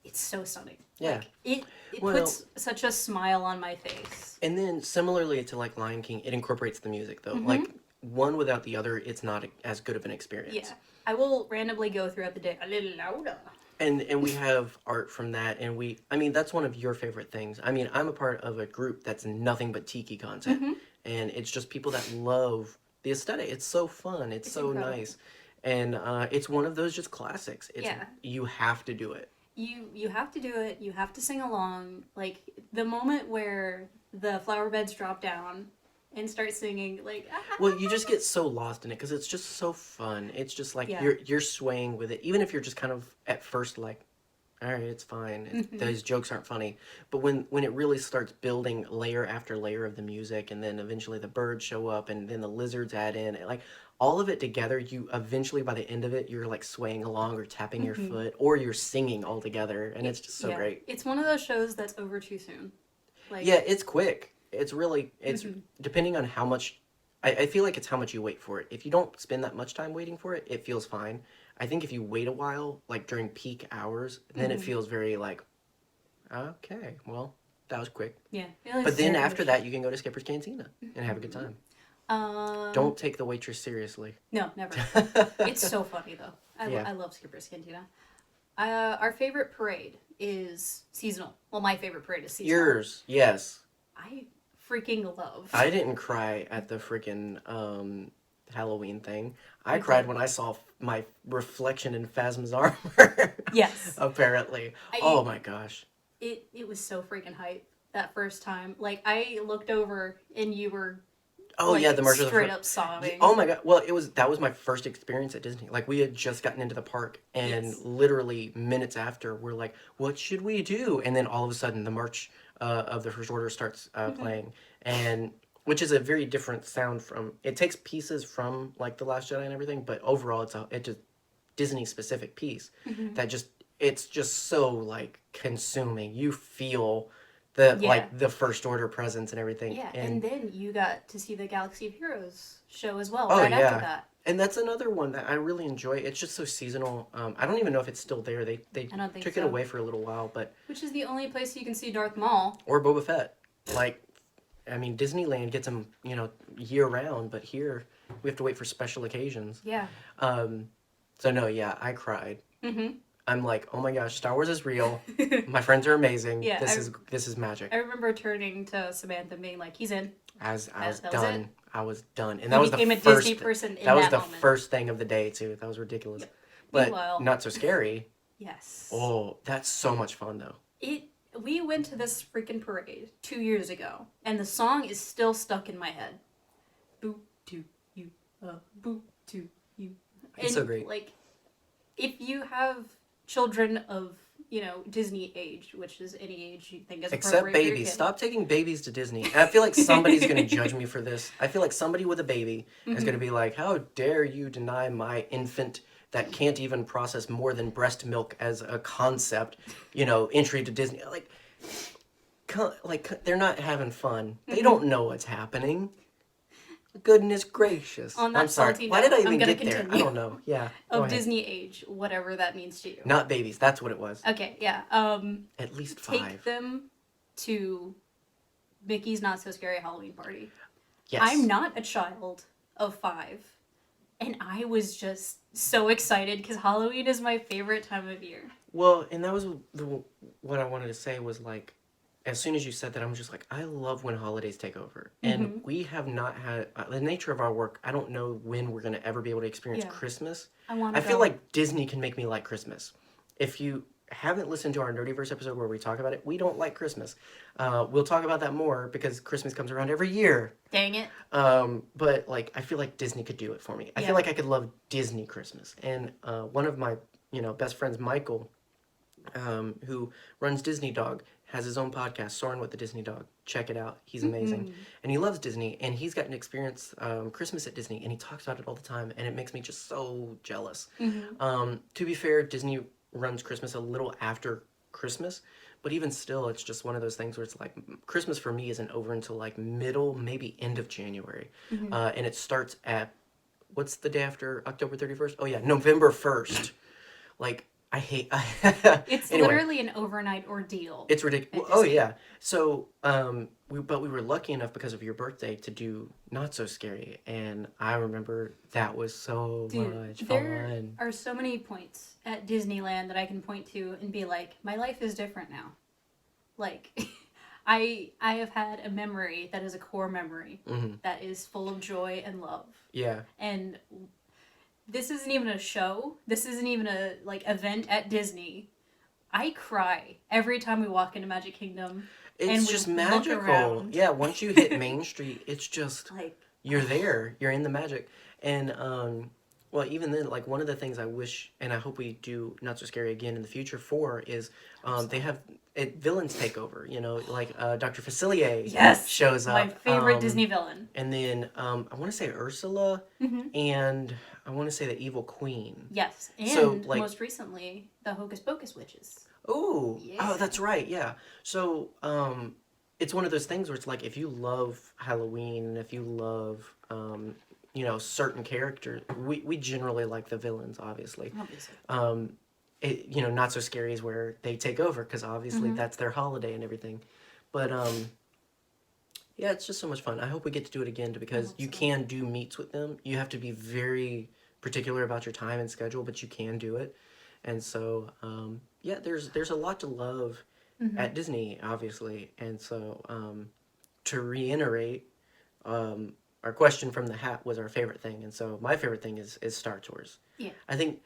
It's so stunning. Yeah. Like, it puts such a smile on my face. And then similarly to like Lion King, it incorporates the music though. Like one without the other, it's not as good of an experience. Yeah. I will randomly go throughout the day a little louder. And we have art from that, and I mean, that's one of your favorite things. I mean, I'm a part of a group that's nothing but tiki content, Mm-hmm. and it's just people that love the aesthetic. It's so fun. It's It's so incredible. nice, and it's one of those just classics. It's Yeah. you have to do it. You have to do it. You have to sing along. Like the moment where the flower beds drop down and start singing, like Well, you just get so lost in it because it's just so fun. It's just like yeah. you're swaying with it, even if you're just kind of at first like, all right, it's fine. Those jokes aren't funny. But when it really starts building layer after layer of the music, and then eventually the birds show up, and then the lizards add in, and like all of it together, you eventually by the end of it, you're like swaying along or tapping your foot, or you're singing all together, and it's just so Yeah. great. It's one of those shows that's over too soon. Like Yeah, it's quick. It's depending on how much. I feel like it's how much you wait for it. If you don't spend that much time waiting for it, it feels fine. I think if you wait a while, like during peak hours, then it feels very like, okay, well, that was quick. yeah. Like But then after that, you can go to Skipper's Cantina and have a good time. Um, Don't take the waitress seriously. no, never. It's so funny though. Yeah. I love Skipper's Cantina. Our favorite parade is seasonal. Well, my favorite parade is seasonal. Yours, yes. I freaking love. I didn't cry at the freaking Halloween thing. I You cried did. when I saw my reflection in Phasma's armor. Yes. Apparently. Oh my gosh. It was so freaking hype that first time. Like I looked over and you were Oh like, yeah, the March of the straight up sobbing. Oh my god. Well, that was my first experience at Disney. Like we had just gotten into the park, and Yes. literally minutes after, we're like, "What should we do?" And then all of a sudden, the March of the First Order starts playing, and which is a very different sound from. It takes pieces from like the Last Jedi and everything, but overall, it's just Disney specific piece that just it's just so like consuming. You feel the Yeah. like the First Order presence and everything. Yeah, and then you got to see the Galaxy of Heroes show as well Oh right yeah, after that. and that's another one that I really enjoy. It's just so seasonal. I don't even know if it's still there. They I don't think took so. it away for a little while, but Which is the only place you can see Darth Maul. or Boba Fett. Like, I mean, Disneyland gets them, year round, but here we have to wait for special occasions. Yeah. So no, yeah, I cried. Mm-hmm. I'm like, oh my gosh, Star Wars is real. My friends are amazing. Yeah, This is magic. I remember turning to Samantha and being like, "He's in." I was that was done. it. I was done, and He that was the became a first. Disney person in that was that the moment. first thing of the day too. That was ridiculous, Yep. but Meanwhile- not so scary. Yes. Oh, that's so much fun though. We went to this freaking parade 2 years ago, and the song is still stuck in my head. Boo to you, boo to you. It's so great. Like, if you have children of Disney age, which is any age you think is Except appropriate for your babies. kid. Stop taking babies to Disney. I feel like somebody's going to judge me for this. I feel like somebody with a baby is going to be like, how dare you deny my infant that can't even process more than breast milk as a concept, entry to Disney. Like they're not having fun. They don't know what's happening. Goodness gracious. On that I'm sorry. salty Why note, did I I'm even gonna get there? I continue. don't know. Yeah. Go Of ahead. Disney age, whatever that means to you. Not babies. That's what it was. Okay, yeah. At least Take 5. them to Mickey's Not So Scary Halloween Party. Yes. I'm not a child of 5, and I was just so excited because Halloween is my favorite time of year. Well, and that was what I wanted to say was like, as soon as you said that, I'm just like, I love when holidays take over. And we have not had, the nature of our work, I don't know when we're going to ever be able to experience Yeah. Christmas. I feel like Disney can make me like Christmas. If you haven't listened to our Nerdyverse episode where we talk about it, we don't like Christmas. We'll talk about that more because Christmas comes around every year. Dang it. But like, I feel like Disney could do it for me. I Yeah. feel like I could love Disney Christmas. And one of my, best friends, Michael, who runs Disney Dog, has his own podcast, Soaring with the Disney Dog. Check it out. He's amazing. And he loves Disney, and he's gotten to experience Christmas at Disney, and he talks about it all the time, and it makes me just so jealous. To be fair, Disney runs Christmas a little after Christmas, but even still, it's just one of those things where it's like, Christmas for me isn't over until like middle, maybe end of January. And it starts at, what's the day after October 31st? Oh yeah, November 1st. Like, I hate. It's Anyway. literally an overnight ordeal. It's ridiculous. Oh yeah. So, we were lucky enough because of your birthday to do Not So Scary, and I remember that was so Dude, much there fun. are so many points at Disneyland that I can point to and be like, my life is different now. Like, I have had a memory that is a core memory that is full of joy and love. Yeah. And this isn't even a show. This isn't even a like event at Disney. I cry every time we walk into Magic Kingdom. It's and just we magical. Look around. Yeah, once you hit Main Street, it's just like you're there. You're in the magic. And well, even then, like one of the things I wish, and I hope we do Not So Scary again in the future for is they have villains take over. You know, like Dr. Facilier shows up. My favorite Disney villain. And then I want to say Ursula, and I want to say the Evil Queen. Yes, and so, like, most recently the Hocus Pocus witches. Oh, oh, that's right. Yeah. So, it's one of those things where it's like if you love Halloween, if you love, you know, certain characters, we generally like the villains, obviously. You know, Not So Scary is where they take over because obviously that's their holiday and everything. But yeah, it's just so much fun. I hope we get to do it again because you can do meets with them. You have to be very particular about your time and schedule, but you can do it. And so, yeah, there's a lot to love at Disney, obviously. And so, to reiterate, our question from the hat was our favorite thing. And so my favorite thing is Star Tours. Yeah. I think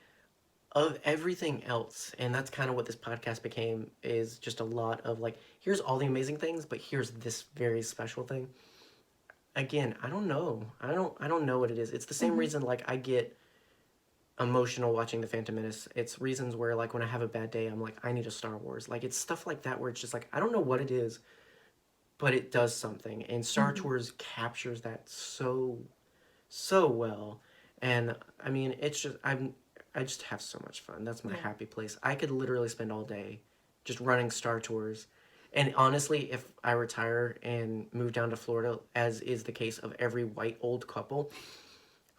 of everything else, and that's kind of what this podcast became, is just a lot of like, here's all the amazing things, but here's this very special thing. Again, I don't know. I don't know what it is. It's the same reason like I get emotional watching The Phantom Menace. It's reasons where like when I have a bad day, I'm like, I need a Star Wars. Like it's stuff like that where it's just like I don't know what it is, but it does something. And Star Tours captures that so well. And I mean, it's just I just have so much fun. That's my happy place. I could literally spend all day just running Star Tours. And honestly, if I retire and move down to Florida, as is the case of every white old couple,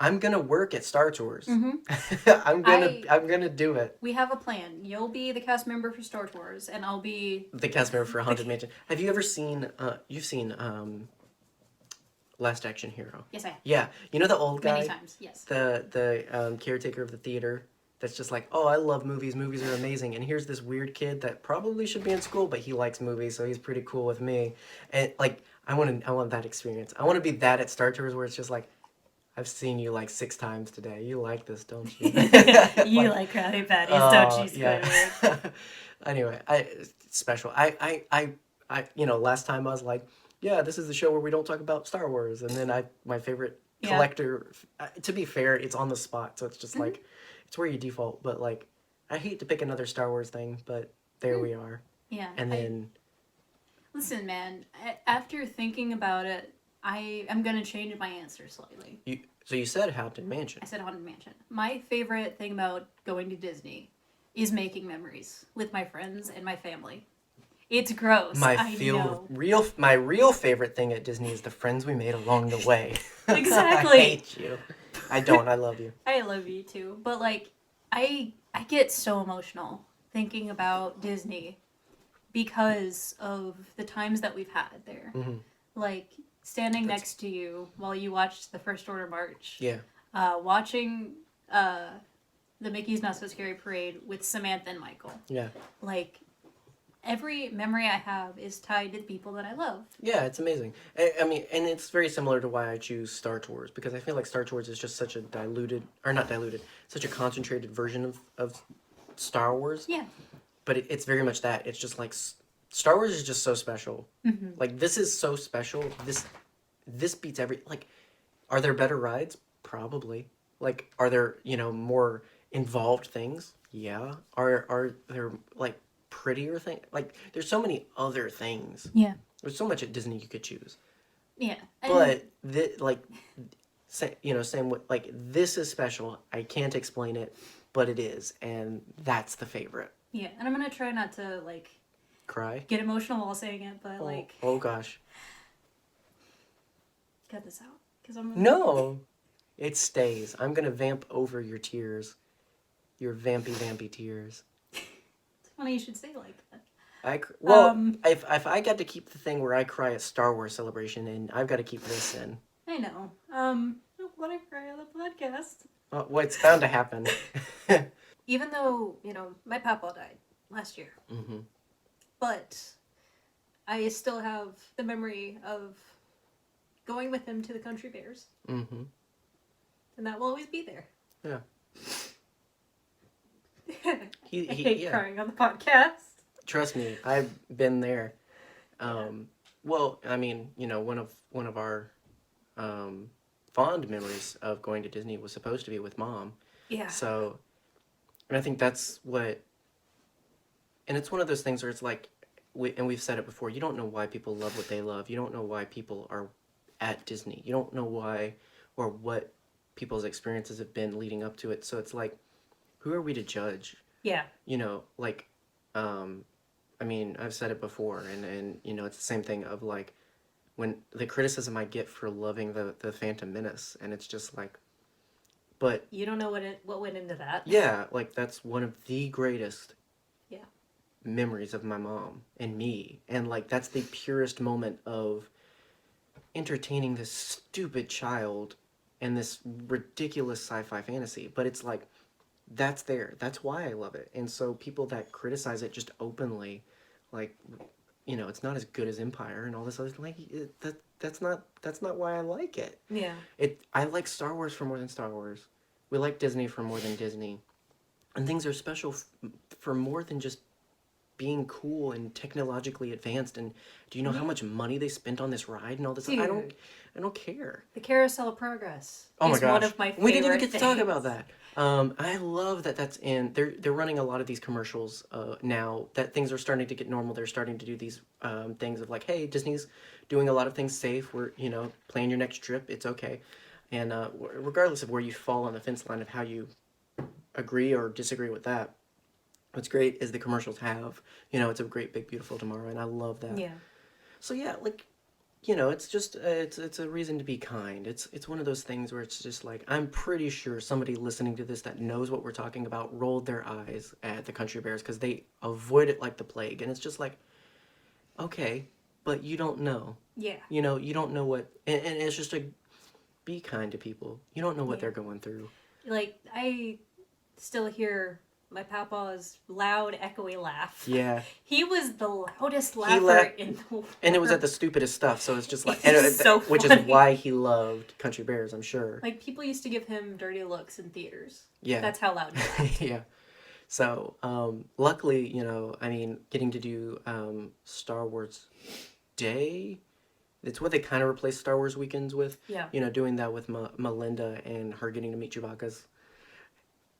I'm gonna work at Star Tours. I'm gonna do it. We have a plan. You'll be the cast member for Star Tours, and I'll be the cast member for Haunted Mansion. Have you ever seen? You've seen Last Action Hero? Yes, I have. Yeah, you know the old guy. Many times, yes. The caretaker of the theater. That's just like, oh, I love movies. Movies are amazing. And here's this weird kid that probably should be in school, but he likes movies, so he's pretty cool with me. And like, I want that experience. I want to be that at Star Tours where it's just like, I've seen you like 6 times today. You like this, don't you? You like Krabby Patties, don't you, Squidward? Yeah. Anyway, it's special. I you know, last time I was like, yeah, this is the show where we don't talk about Star Wars. And then my favorite collector, to be fair, it's on the spot. So it's just like, it's where you default. But like, I hate to pick another Star Wars thing, but there we are. Yeah. And then. Listen, man, after thinking about it, I'm going to change my answer slightly. So you said Haunted Mansion. I said Haunted Mansion. My favorite thing about going to Disney is making memories with my friends and my family. It's gross. My real favorite thing at Disney is the friends we made along the way. Exactly. I hate you. I don't. I love you. I love you too. But like, I get so emotional thinking about Disney because of the times that we've had there. Like standing next to you while you watched the First Order March. Yeah. Watching the Mickey's Not So Scary Parade with Samantha and Michael. Yeah. Like, every memory I have is tied to the people that I love. Yeah, it's amazing. I mean, and it's very similar to why I choose Star Tours, because I feel like Star Tours is just such a such a concentrated version of Star Wars. Yeah. But it's very much that. It's just like, Star Wars is just so special. Like, this is so special. This beats every, like, are there better rides? Probably. Like, are there, you know, more involved things? Yeah. Are there, like, prettier things? Like, there's so many other things. Yeah. There's so much at Disney you could choose. Yeah. But, same with, like, this is special. I can't explain it, but it is. And that's the favorite. Yeah. And I'm going to try not to, like, cry? Get emotional while saying it, but, like... Oh, gosh. Cut this out. 'Cause I'm No! It stays. I'm gonna vamp over your tears. Your vampy tears. It's funny you should say it like that. If I got to keep the thing where I cry at Star Wars Celebration, and I've got to keep this in. I know. Let I cry on the podcast. Well, it's bound to happen. even though, my papa died last year, Mm-hmm. but I still have the memory of going with him to the Country Bears. Mm-hmm. And that will always be there. Yeah. I hate crying on the podcast. Trust me, I've been there. Well, I mean, one of our fond memories of going to Disney was supposed to be with Mom. Yeah. So, and I think that's what, and it's one of those things where it's like, we've said it before, you don't know why people love what they love. You don't know why people are at Disney. You don't know why or what people's experiences have been leading up to it. So it's like, who are we to judge? Yeah. I mean, I've said it before, and it's the same thing of like, when the criticism I get for loving the Phantom Menace, and it's just like, but you don't know what went into that. Yeah, like that's one of the greatest yeah memories of my mom and me, and like that's the purest moment of entertaining this stupid child and this ridiculous sci-fi fantasy. But it's like, that's there. That's why I love it. And so people that criticize it just openly, like, it's not as good as Empire and all this other, like, that's not why I like it. Yeah. I like Star Wars for more than Star Wars. We like Disney for more than Disney. And things are special for more than just being cool and technologically advanced. And do you know how much money they spent on this ride and all this? Dude, I don't care. The Carousel of Progress. Oh my gosh. One of my favorite We didn't even get to things. talk about that. I love that that's in. They're running a lot of these commercials now that things are starting to get normal. They're starting to do these things of like, hey, Disney's doing a lot of things safe. We're plan your next trip. It's okay, and regardless of where you fall on the fence line of how you agree or disagree with that, what's great is the commercials have. It's a great big beautiful tomorrow, and I love that. Yeah. So yeah, like. It's just it's a reason to be kind. It's one of those things where it's just like, I'm pretty sure somebody listening to this that knows what we're talking about rolled their eyes at the Country Bears because they avoid it like the plague, and it's just like, okay, but you don't know. Yeah. You don't know what, and it's just like, be kind to people. You don't know what they're going through. Like, I still hear my papa's loud, echoey laugh. Yeah. He was the loudest laugher in the world. And it was at the stupidest stuff, so it's just like, so which is why he loved Country Bears, I'm sure. Like, people used to give him dirty looks in theaters. Yeah. That's how loud he laughed. Yeah. So, luckily, getting to do Star Wars Day, it's what they kind of replaced Star Wars weekends with. Yeah. Doing that with Melinda and her getting to meet Chewbacca's.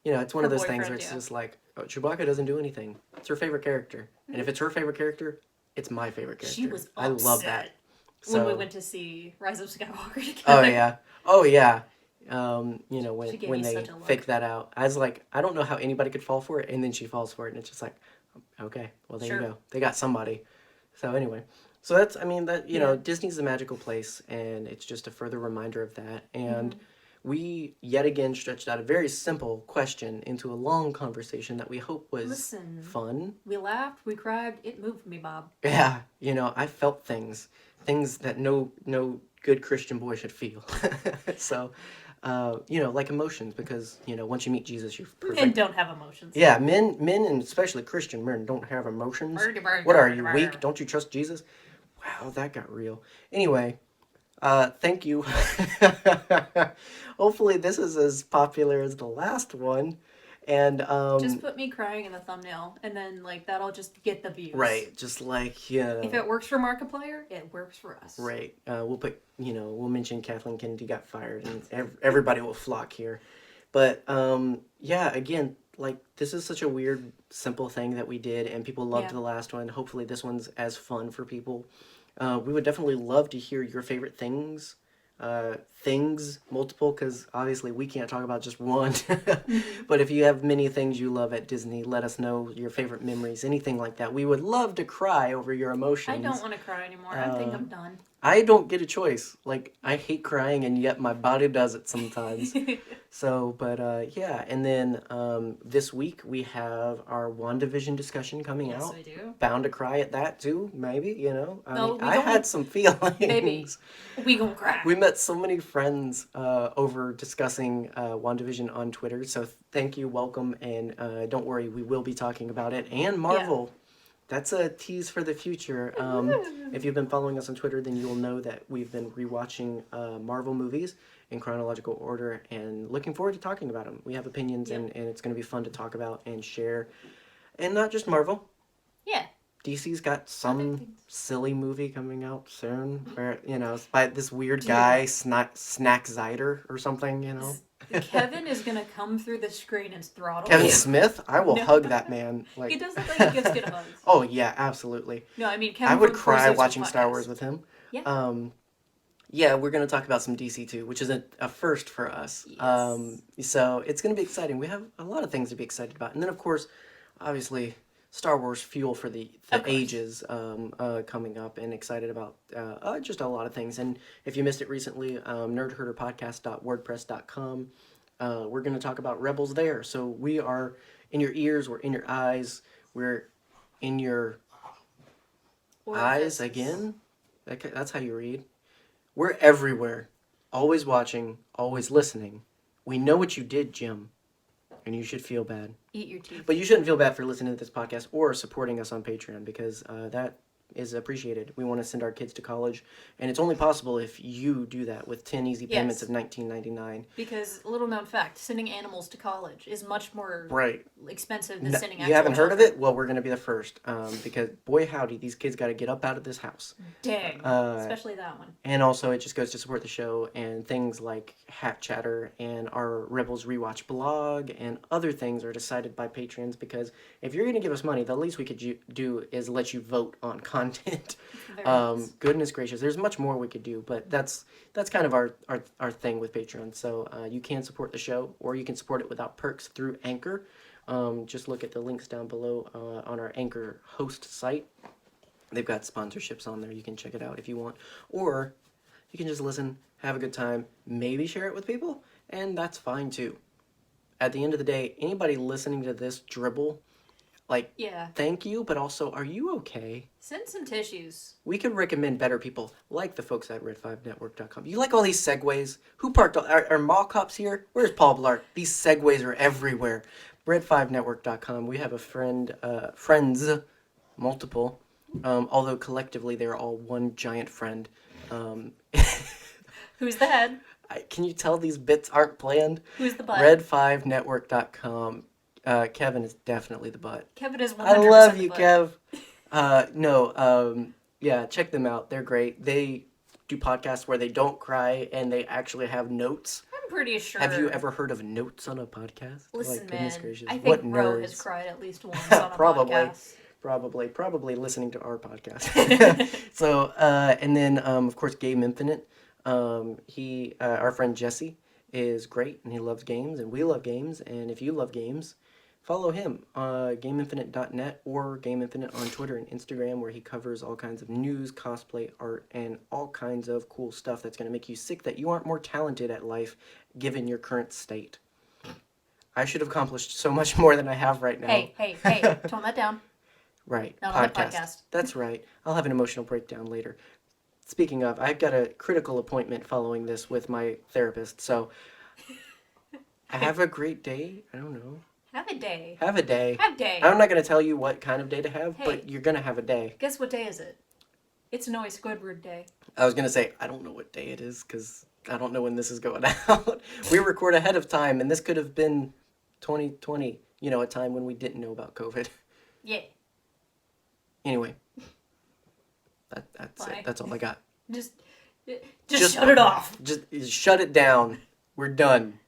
It's one of those things where it's just like, Chewbacca doesn't do anything. It's her favorite character. And if it's her favorite character, it's my favorite character. She was upset I love that. When we went to see Rise of Skywalker together. Oh, yeah. Oh, yeah. When they such a look. fake that out. I was like, I don't know how anybody could fall for it. And then she falls for it. And it's just like, okay, well, there you go. They got somebody. So anyway. So that's, Disney's a magical place. And it's just a further reminder of that. And we, yet again, stretched out a very simple question into a long conversation that we hope was fun. We laughed, we cried, it moved me, Bob. Yeah, I felt things that no good Christian boy should feel. So, like emotions, because, once you meet Jesus, you're perfect. Men don't have emotions. Yeah, men and especially Christian men don't have emotions. What are you, weak? Don't you trust Jesus? Wow, that got real. Anyway, thank you. Hopefully this is as popular as the last one. And just put me crying in the thumbnail, and then that'll just get the views. Right, just like If it works for Markiplier, it works for us. Right. We'll mention Kathleen Kennedy got fired, and everybody will flock here. But again, this is such a weird, simple thing that we did, and people loved the last one. Hopefully this one's as fun for people. We would definitely love to hear your favorite things. Multiple, because obviously we can't talk about just one. But if you have many things you love at Disney, let us know your favorite memories, anything like that. We would love to cry over your emotions. I don't want to cry anymore. I think I'm done. I don't get a choice. Like, I hate crying, and yet my body does it sometimes. So, but yeah, and then this week we have our WandaVision discussion coming Yes, out. we do. Bound to cry at that too, maybe, you know? No, we I don't. had some feelings. Baby, we gonna cry. We met so many friends over discussing WandaVision on Twitter, so thank you, welcome, and don't worry, we will be talking about it. And Marvel. That's a tease for the future. If you've been following us on Twitter, then you'll know that we've been rewatching Marvel movies in chronological order and looking forward to talking about them. We have opinions, and it's going to be fun to talk about and share. And not just Marvel. Yeah. DC's got some silly movie coming out soon, where, you know, it's by this weird Dude. guy, Snack Zider or something, you know. Kevin is gonna come through the screen and throttle Kevin you. Smith? I will No. hug that man. Like, He does look like he gives good hugs. Oh, yeah, absolutely. No, I mean, Kevin I would from the cry Force watching podcast. Star Wars with him. Yeah. Yeah, we're going to talk about some DC too, which is a first for us. Yes. So it's going to be exciting. We have a lot of things to be excited about. And then, of course, obviously, Star Wars fuel for the ages coming up, and excited about just a lot of things. And if you missed it recently, nerdherderpodcast.wordpress.com. We're going to talk about Rebels there. So we are in your ears, we're in your eyes, we're in your eyes again. That's how you read. We're everywhere, always watching, always listening. We know what you did, Jim, and you should feel bad. Eat your teeth. But you shouldn't feel bad for listening to this podcast or supporting us on Patreon, because that is appreciated. We want to send our kids to college, and it's only possible if you do that with 10 easy payments of $19.99. Because, little known fact, sending animals to college is much more expensive than sending You haven't heard of children. it? Well, we're going to be the first, because boy howdy, these kids got to get up out of this house. Dang. Especially that one. And also, it just goes to support the show and things like Hat Chatter and our Rebels Rewatch blog and other things are decided by patrons, because if you're going to give us money, the least we could do is let you vote on content. Nice. Goodness gracious, there's much more we could do, but that's kind of our thing with Patreon. So you can support the show, or you can support it without perks through Anchor. Just look at the links down below on our Anchor host site. They've got sponsorships on there. You can check it out if you want. Or you can just listen, have a good time, maybe share it with people, and that's fine too. At the end of the day, anybody listening to this dribble, thank you, but also, are you okay? Send some tissues. We could recommend better people, like the folks at Red5Network.com. You like all these segues? Who parked are mall cops here? Where's Paul Blart? These segues are everywhere. Red5Network.com. We have a friends, multiple, although collectively they're all one giant friend. Who's the head? Can you tell these bits aren't planned? Who's the butt? Red5Network.com. Kevin is definitely the butt. Kevin is 100% I love the you, butt. Kev. Yeah, check them out. They're great. They do podcasts where they don't cry and they actually have notes. I'm pretty sure. Have you ever heard of notes on a podcast? Listen, goodness man, gracious. I What think Bro nerds. has cried at least once on a Probably. podcast. Probably listening to our podcast. So, and then, of course, Game Infinite. Our friend Jesse is great, and he loves games, and we love games, and if you love games, follow him, GameInfinite.net or Game Infinite on Twitter and Instagram, where he covers all kinds of news, cosplay, art, and all kinds of cool stuff that's going to make you sick that you aren't more talented at life, given your current state. I should have accomplished so much more than I have right now. Hey, tone that down. Right, Not on the podcast. That's right. I'll have an emotional breakdown later. Speaking of, I've got a critical appointment following this with my therapist, so have a great day. I don't know. Have a day. Have a day. Have day. I'm not going to tell you what kind of day to have, Hey. but you're going to have a day. Guess what day is it? It's Noah Squidward Day. I was going to say, I don't know what day it is, because I don't know when this is going out. We record ahead of time, and this could have been 2020, a time when we didn't know about COVID. Yeah. Anyway, that's Bye. it. That's all I got. Just shut it off. Just shut it down. We're done.